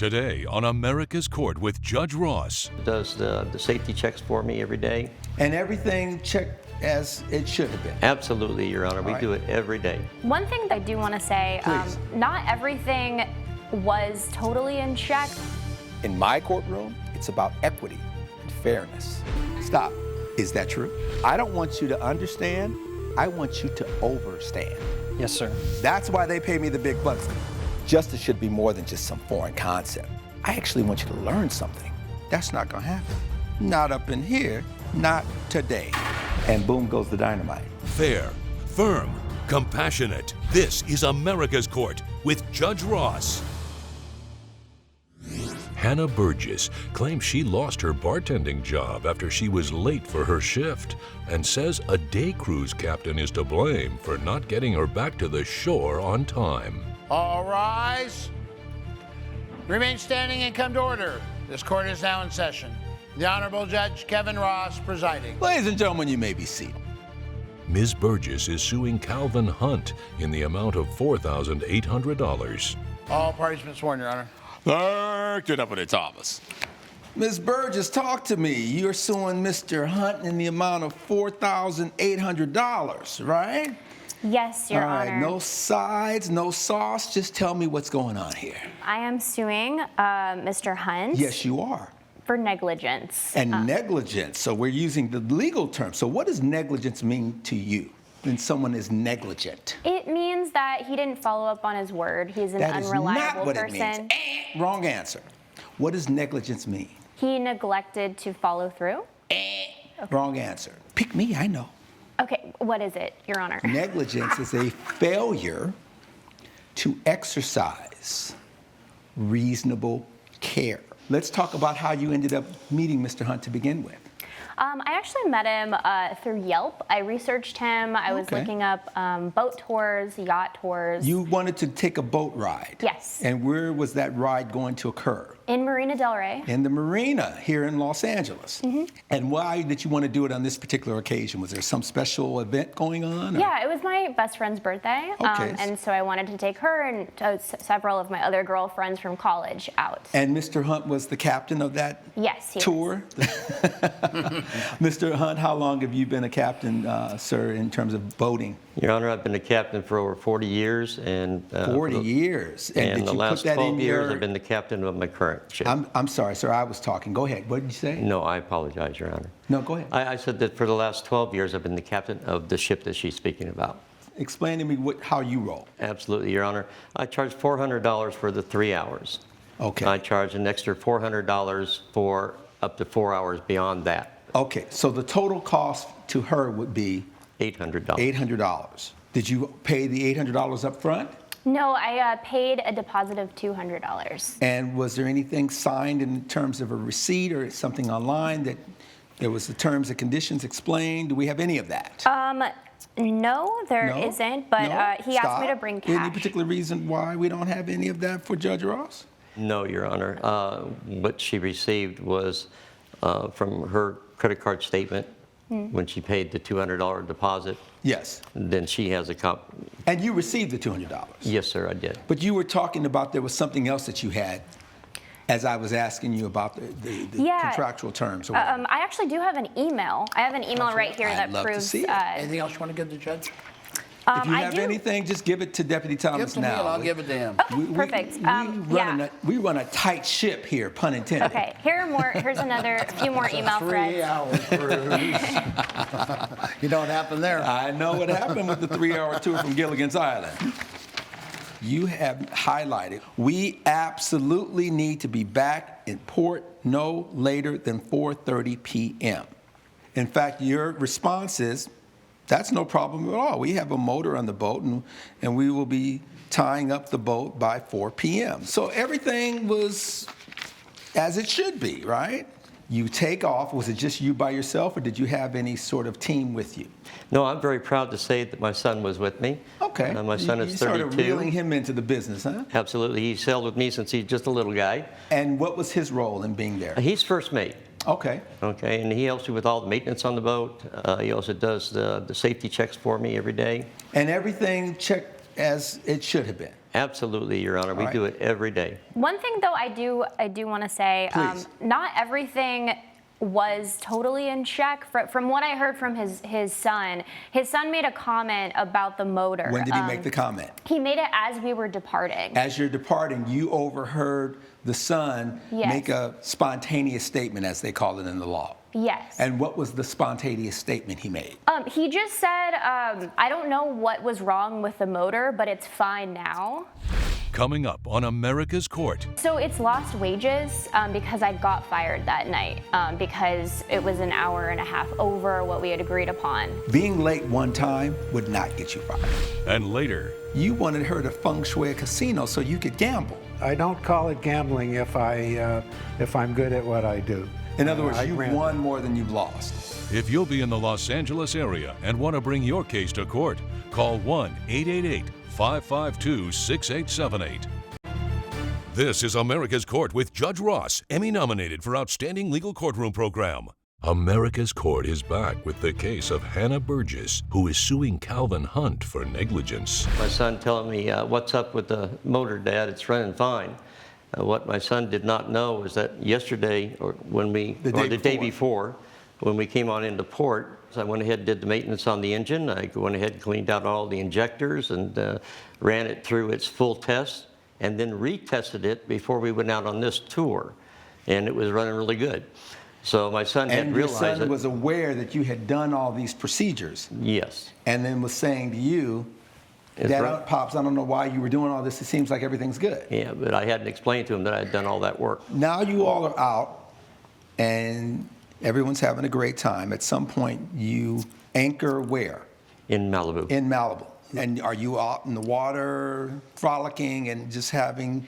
Today on America's Court with Judge Ross. Does the safety checks for me every day. And everything checked as it should have been? Absolutely, Your Honor. We do it every day. One thing that I do want to say, not everything was totally in check. In my courtroom, it's about equity and fairness. Stop. Is that true? I don't want you to understand. I want you to overstand. Yes, sir. That's why they pay me the big bucks. Justice should be more than just some foreign concept. I actually want you to learn something. That's not gonna happen. Not up in here, not today. And boom goes the dynamite. Fair, firm, compassionate. This is America's Court with Judge Ross. Hannah Burgess claims she lost her bartending job after she was late for her shift and says a day cruise captain is to blame for not getting her back to the shore on time. All rise. Remain standing and come to order. This court is now in session. The Honorable Judge Kevin Ross presiding. Ladies and gentlemen, you may be seated. Ms. Burgess is suing Calvin Hunt in the amount of $4,800. All parties been sworn, Your Honor. Get up with Thomas. Ms. Burgess, talk to me. You're suing Mr. Hunt in the amount of $4,800, right? Yes, Your All right, Honor. no sides, no sauce. Just tell me what's going on here. I am suing Mr. Hunt. Yes, you are. For negligence. And negligence. So we're using the legal term. So what does negligence mean to you when someone is negligent? It means that he didn't follow up on his word. He's an That is unreliable not what person. it means. Wrong answer. What does negligence mean? He neglected to follow through. Wrong answer. Pick me, I know. Okay, what is it, Your Honor? Negligence is a failure to exercise reasonable care. Let's talk about how you ended up meeting Mr. Hunt to begin with. I actually met him through Yelp. I researched him. I was looking up boat tours, yacht tours. You wanted to take a boat ride? Yes. And where was that ride going to occur? In Marina Del Rey. In the marina here in Los Angeles. Mm-hmm. And why did you want to do it on this particular occasion? Was there some special event going on? Or? Yeah, it was my best friend's birthday. Okay. And so I wanted to take her and several of my other girlfriends from college out. And Mr. Hunt was the captain of that Yes, he tour? Mr. Hunt, how long have you been a captain, sir, in terms of boating? Your Honor, I've been a captain for over 40 years. And 40 years. And did the you last put that 12 in years, your... I've been the captain of my current ship. I'm sorry, sir, I was talking. Go ahead. What did you say? No, I apologize, Your Honor. No, go ahead. I said that for the last 12 years, I've been the captain of the ship that she's speaking about. Explain to me how you roll. Absolutely, Your Honor. I charge $400 for the 3 hours. Okay. I charge an extra $400 for up to 4 hours beyond that. Okay, so the total cost to her would be $800. $800. Did you pay the $800 up front? No, I paid a deposit of $200. And was there anything signed in terms of a receipt or something online that there was the terms and conditions explained? Do we have any of that? No, there No? isn't, but No? he asked me to Stop. bring cash. Any particular reason why we don't have any of that for Judge Ross? No, Your Honor. What she received was from her credit card statement when she paid the $200 deposit. Yes. Then she has a And you received the $200? Yes, sir, I did. But you were talking about there was something else that you had as I was asking you about the contractual terms. Or whatever. I actually do have an email. I have an email right here that I'd love to proves. see it. Anything else you want to give the judge? If you I have do. anything, just give it to Deputy Give it Thomas to me and now. I'll give it to him. Perfect. We run a tight ship here, pun intended. Okay, here's a few more email 3 threads. hour cruise. You know what happened there? I know what happened with the 3-hour tour from Gilligan's Island. You have highlighted, we absolutely need to be back in port no later than 4:30 p.m. In fact, your response is, that's no problem at all. We have a motor on the boat, and we will be tying up the boat by 4 p.m. So everything was as it should be, right? You take off. Was it just you by yourself, or did you have any sort of team with you? No, I'm very proud to say that my son was with me. Okay. My son is 32. You started reeling him into the business, huh? Absolutely. He sailed with me since he's just a little guy. And what was his role in being there? He's first mate. Okay. Okay, and he helps me with all the maintenance on the boat. He also does the safety checks for me every day. And everything checked as it should have been? Absolutely, Your Honor. We do it every day. One thing, though, I do want to say, Please. not everything was totally in check. From what I heard from his son made a comment about the motor. When did he make the comment? He made it as we were departing. As you're departing, you overheard the son Yes. make a spontaneous statement, as they call it in the law. Yes. And what was the spontaneous statement he made? He just said, I don't know what was wrong with the motor, but it's fine now. Coming up on America's Court. So it's lost wages because I got fired that night because it was an hour and a half over what we had agreed upon. Being late one time would not get you fired. And later, You wanted her to feng shui a casino so you could gamble. I don't call it gambling if I'm good at what I do. In other words, I you've ran- won more than you've lost. if you'll be in the Los Angeles area and want to bring your case to court, call 1-888-552-6878. This is America's Court with Judge Ross, Emmy nominated for Outstanding Legal Courtroom Program. America's Court is back with the case of Hannah Burgess, who is suing Calvin Hunt for negligence. My son telling me, what's up with the motor, Dad? It's running fine. What my son did not know was that yesterday, or the day before, when we came on into port, I went ahead and did the maintenance on the engine. I went ahead and cleaned out all the injectors and ran it through its full test, and then retested it before we went out on this tour, and it was running really good. So my son had And your realized son it. was aware that you had done all these procedures, Yes. and then was saying to you, It's Dad, right. Pops, I don't know why you were doing all this. It seems like everything's good. Yeah, but I hadn't explained to him that I had done all that work. Now you all are out, and everyone's having a great time. At some point, you anchor where? In Malibu. In Malibu. And are you out in the water, frolicking, and just having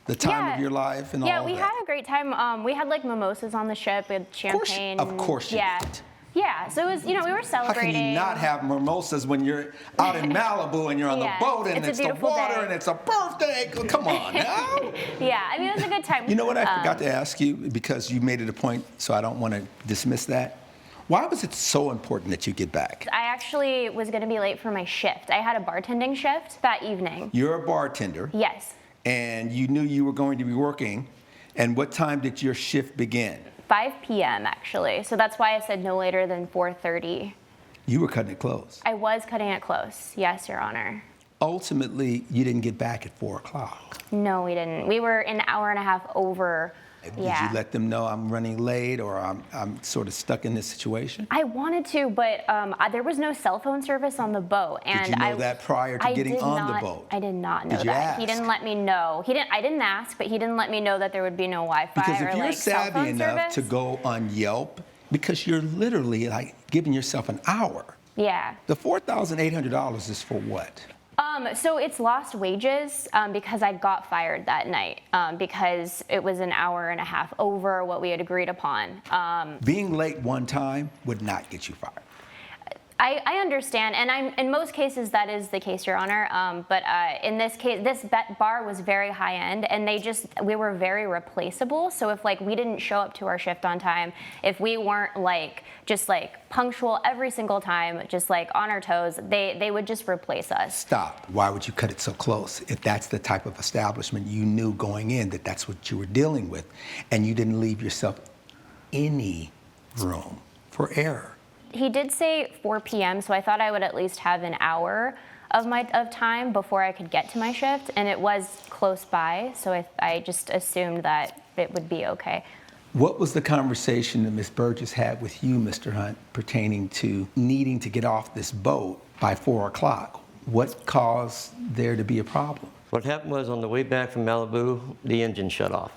the time of your life and all Yeah, of we that? had a great time. We had like mimosas on the ship. We had champagne. Of course you yeah. did. Yeah, so it was, we were How celebrating. can you not have mimosas when you're out in Malibu and you're on Yeah, the boat and it's a it's the beautiful water day. and it's a birthday? Come on now. Yeah, I mean, it was a good time. You know what I forgot to ask you, because you made it a point, so I don't want to dismiss that. Why was it so important that you get back? I actually was going to be late for my shift. I had a bartending shift that evening. You're a bartender, Yes, and you knew you were going to be working. And what time did your shift begin? 5 p.m. actually. So that's why I said no later than 4:30. You were cutting it close. I was cutting it close. Yes, Your Honor. Ultimately, you didn't get back at 4 o'clock. No, we didn't. We were an hour and a half over. Did Yeah. you let them know I'm running late or I'm sort of stuck in this situation? I wanted to, but there was no cell phone service on the boat, and you know that prior to I getting did on the not- boat? I did not know Did you that. He ask? didn't let me know. I didn't ask, but he didn't let me know that there would be no Wi-Fi Because or if you're like cell savvy phone enough service. to go on Yelp, because you're literally like giving yourself an hour. Yeah. The $4,800 is for what? So it's lost wages because I got fired that night because it was an hour and a half over what we had agreed upon. Being late one time would not get you fired. I understand, and in most cases that is the case, Your Honor. But in this case, this bar was very high end, and we were very replaceable. So if we didn't show up to our shift on time, if we weren't just punctual every single time, just on our toes, they would just replace us. Stop. Why would you cut it so close? If that's the type of establishment you knew going in that that's what you were dealing with, and you didn't leave yourself any room for error. He did say 4 p.m., so I thought I would at least have an hour of time before I could get to my shift, and it was close by, so I just assumed that it would be okay. What was the conversation that Ms. Burgess had with you, Mr. Hunt, pertaining to needing to get off this boat by 4 o'clock? What caused there to be a problem? What happened was on the way back from Malibu, the engine shut off.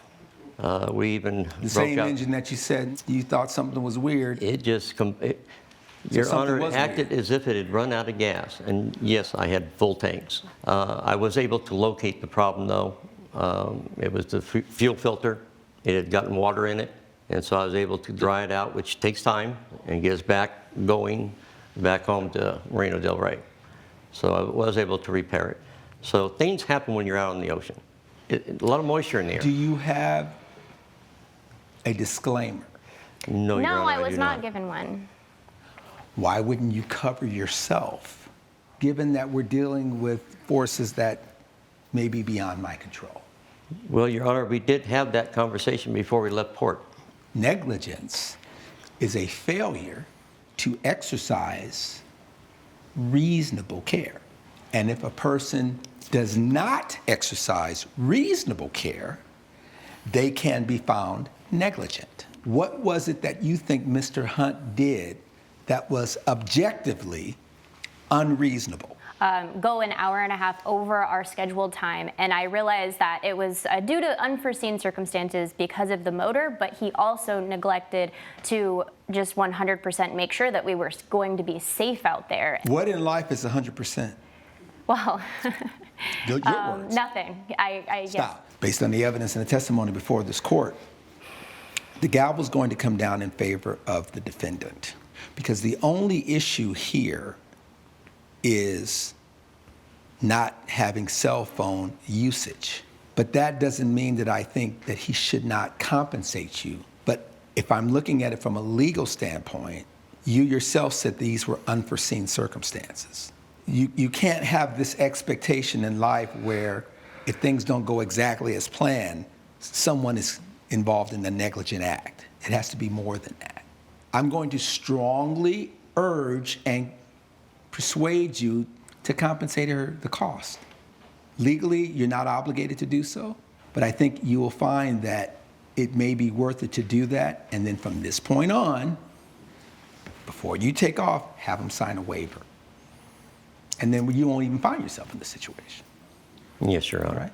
We even The broke same out. engine that you said you thought something was weird. It just, Your something Honor, was it acted weird. as if it had run out of gas. And yes, I had full tanks. I was able to locate the problem though. It was the fuel filter. It had gotten water in it. And so I was able to dry it out, which takes time, and get us back going back home to Marina del Rey. So I was able to repair it. So things happen when you're out on the ocean. A lot of moisture in the air. Do you have a disclaimer? No, Your No, Honor, I was do not given one. Why wouldn't you cover yourself, given that we're dealing with forces that may be beyond my control. Well, Your Honor, we did have that conversation before we left port. Negligence is a failure to exercise reasonable care. And if a person does not exercise reasonable care, they can be found negligent. What was it that you think Mr. Hunt did that was objectively unreasonable? Go an hour and a half over our scheduled time, and I realized that it was due to unforeseen circumstances because of the motor, but he also neglected to just 100% make sure that we were going to be safe out there. What in life is 100%? Well, Your words. nothing. Stop. Yes. Based on the evidence and the testimony before this court, the gavel's going to come down in favor of the defendant, because the only issue here is not having cell phone usage. But that doesn't mean that I think that he should not compensate you. But if I'm looking at it from a legal standpoint, you yourself said these were unforeseen circumstances. You can't have this expectation in life where if things don't go exactly as planned, someone is involved in a negligent act. It has to be more than that. I'm going to strongly urge and persuade you to compensate her the cost. Legally, you're not obligated to do so, but I think you will find that it may be worth it to do that, and then from this point on, before you take off, have them sign a waiver. And then you won't even find yourself in this situation. Yes, Your Honor. All right?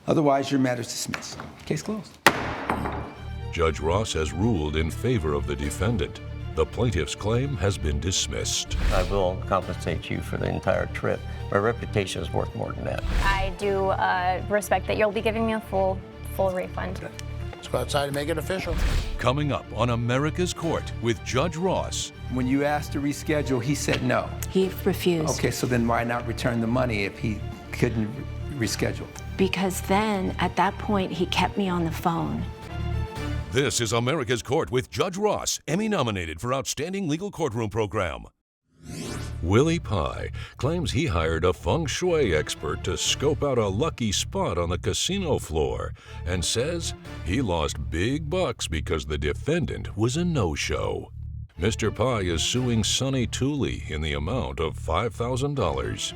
Otherwise, your matter's dismissed. Case closed. Judge Ross has ruled in favor of the defendant. The plaintiff's claim has been dismissed. I will compensate you for the entire trip. My reputation is worth more than that. I do respect that you'll be giving me a full refund. Let's go outside and make it official. Coming up on America's Court with Judge Ross. When you asked to reschedule, he said no. He refused. Okay, so then why not return the money if he couldn't reschedule? Because then, at that point, he kept me on the phone. This is America's Court with Judge Ross, Emmy nominated for Outstanding Legal Courtroom Program. Willie Pye claims he hired a Feng shui expert to scope out a lucky spot on the casino floor and says he lost big bucks because the defendant was a no-show. Mr. Pye is suing Sonny Tooley in the amount of $5,000.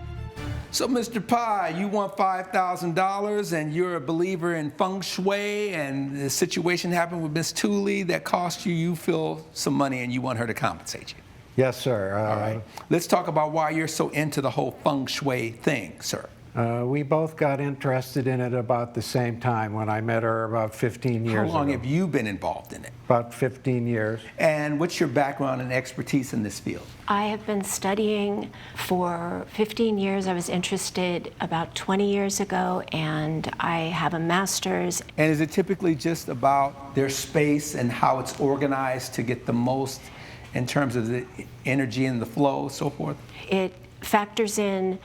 So, Mr. Pye, you want $5,000 and you're a believer in Feng Shui, and the situation happened with Miss Tooley that cost you, you feel some money and you want her to compensate you. Yes, sir. All right. Let's talk about why you're so into the whole Feng Shui thing, sir. We both got interested in it about the same time when I met her about 15 years ago. How long have you been involved in it? About 15 years. And what's your background and expertise in this field? I have been studying for 15 years. I was interested about 20 years ago, and I have a master's. And is it typically just about their space and how it's organized to get the most in terms of the energy and the flow, so forth? It factors in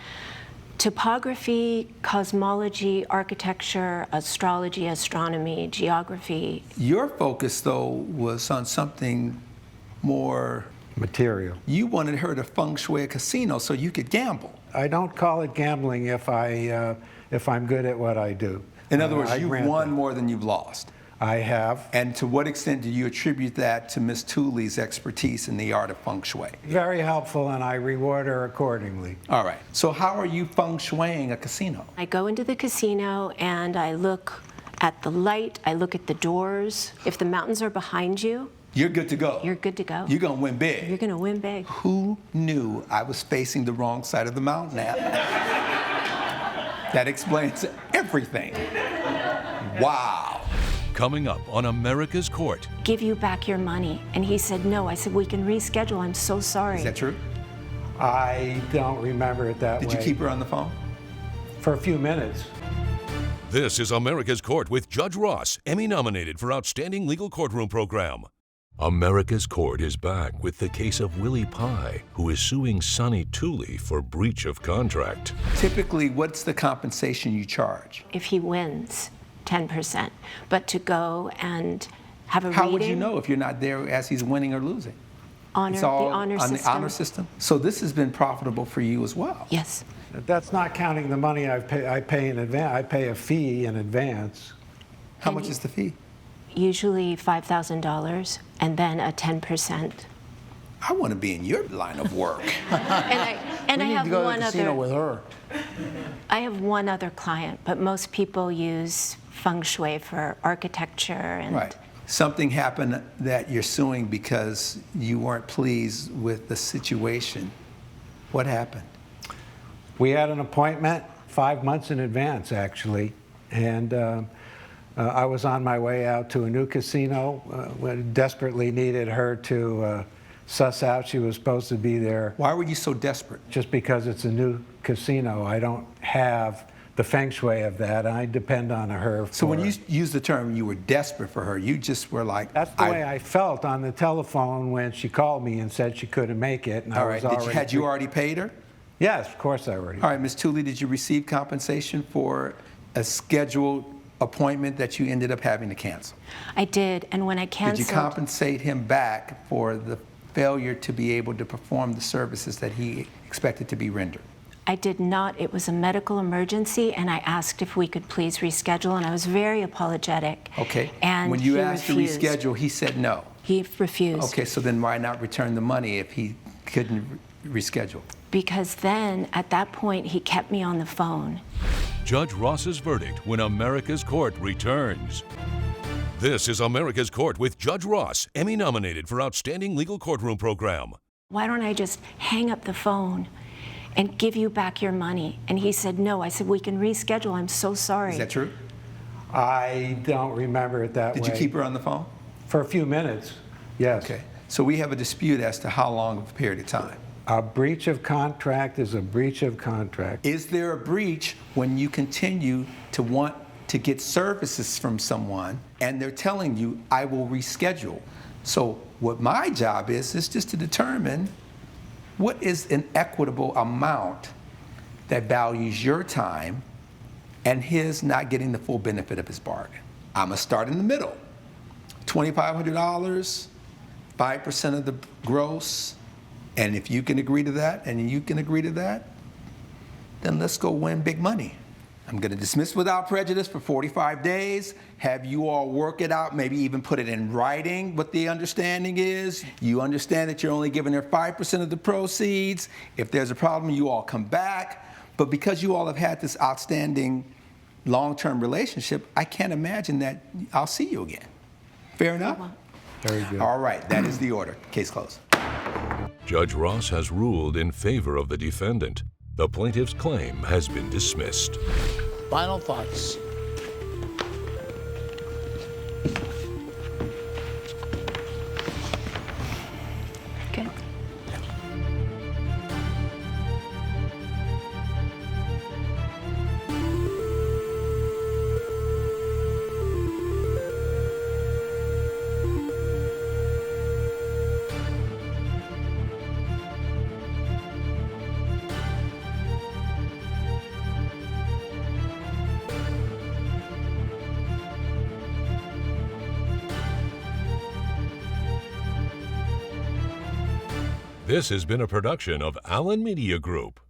topography, cosmology, architecture, astrology, astronomy, geography. Your focus, though, was on something more Material. You wanted her to feng shui a casino so you could gamble. I don't call it gambling if I'm good at what I do. In other words, I you've grant won that. more than you've lost. I have. And to what extent do you attribute that to Miss Tooley's expertise in the art of feng shui? Very helpful, and I reward her accordingly. All right. So how are you feng shuiing a casino? I go into the casino and I look at the light, I look at the doors. If the mountains are behind you, You're good to go. you're good to go. You're going to win big. You're going to win big. Who knew I was facing the wrong side of the mountain at? That explains everything. Wow. Coming up on America's Court. Give you back your money. And he said, no. I said, we can reschedule. I'm so sorry. Is that true? I don't remember it that way. Did you keep her on the phone? For a few minutes. This is America's Court with Judge Ross, Emmy nominated for Outstanding Legal Courtroom Program. America's Court is back with the case of Willie Pye, who is suing Sonny Tooley for breach of contract. Typically, what's the compensation you charge? If he wins, 10%. But to go and have a reading. How would you know if you're not there as he's winning or losing? Honor, It's all the honor on system. the honor system. So this has been profitable for you as well. Yes. That's not counting the money I pay in advance. I pay a fee in advance. How much is the fee? Usually $5,000 and then a 10%. I want to be in your line of work. And I We need have to go to one the casino other. with her. I have one other client, but most people use Feng shui for architecture and. Right. Something happened that you're suing because you weren't pleased with the situation. What happened? We had an appointment 5 months in advance, actually, and I was on my way out to a new casino. Desperately needed her to suss out she was supposed to be there. Why were you so desperate? Just because it's a new casino, I don't have the feng shui of that. I depend on her. So when you used the term you were desperate for her, you just were like... That's the way I felt on the telephone when she called me and said she couldn't make it. And All I right. was already... Had you already paid her? Yes, of course I already. All right, Ms. Tooley, did you receive compensation for a scheduled appointment that you ended up having to cancel? I did, and when I canceled. Did you compensate him back for the failure to be able to perform the services that he expected to be rendered? I did not. It was a medical emergency, and I asked if we could please reschedule, and I was very apologetic. Okay. And when you he asked refused. to reschedule, he said no. He refused. Okay, so then why not return the money if he couldn't reschedule? Because then, at that point, he kept me on the phone. Judge Ross's verdict when America's Court returns. This is America's Court with Judge Ross, Emmy nominated for Outstanding Legal Courtroom Program. Why don't I just hang up the phone and give you back your money? And he said no. I said, we can reschedule. I'm so sorry. Is that true? I don't remember it that way. Did you keep her on the phone? For a few minutes, yes. Okay. So we have a dispute as to how long of a period of time. A breach of contract is a breach of contract. Is there a breach when you continue to want to get services from someone and they're telling you, I will reschedule? So what my job is just to determine what is an equitable amount that values your time and his not getting the full benefit of his bargain. I'm gonna start in the middle. $2,500, 5% of the gross, and if you can agree to that and you can agree to that, then let's go win big money. I'm going to dismiss without prejudice for 45 days, have you all work it out, maybe even put it in writing what the understanding is. You understand that you're only giving her 5% of the proceeds. If there's a problem, you all come back. But because you all have had this outstanding long-term relationship, I can't imagine that I'll see you again. Fair enough? Very good. All right, that is the order. Case closed. Judge Ross has ruled in favor of the defendant. The plaintiff's claim has been dismissed. Final thoughts. Good. This has been a production of Allen Media Group.